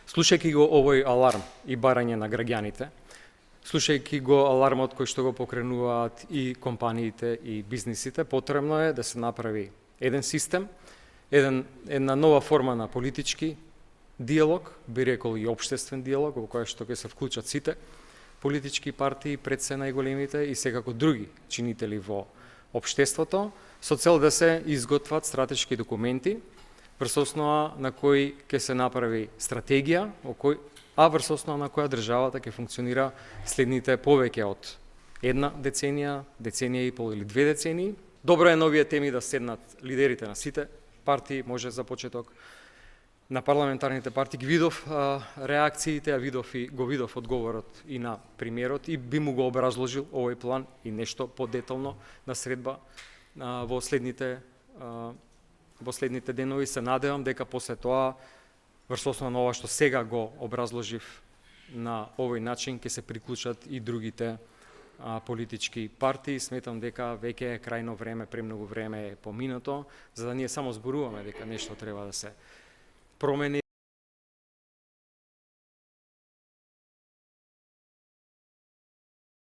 Слушајќи го овој аларм и барање на граѓаните, слушајќи го алармот кој што го покренуваат и компаниите и бизнисите, потребно е да се направи еден систем, една нова форма на политички диалог, би рекол и општествен диалог, во кој што ќе се вклучат сите политички партии, пред се најголемите и секако други чинители во општеството, со цел да се изготват стратешки документи, врз основа на кој ќе се направи стратегија, врз основа на која државата ќе функционира следните повеќе од една деценија, деценија и пол или 2 децении. Добро е на овие теми да седнат лидерите на сите партии, може за почеток на парламентарните партии. Ги видов реакциите, го видов одговорот и на премиерот и би му го образложил овој план и нешто подетално на средба во следните денови. Се надевам дека после тоа, врз основа на ова што сега го образложив на овој начин, ќе се приклучат и другите политички партии. Сметам дека веќе е крајно време, премногу време е поминато, за да ние само зборуваме дека нешто треба да се промени.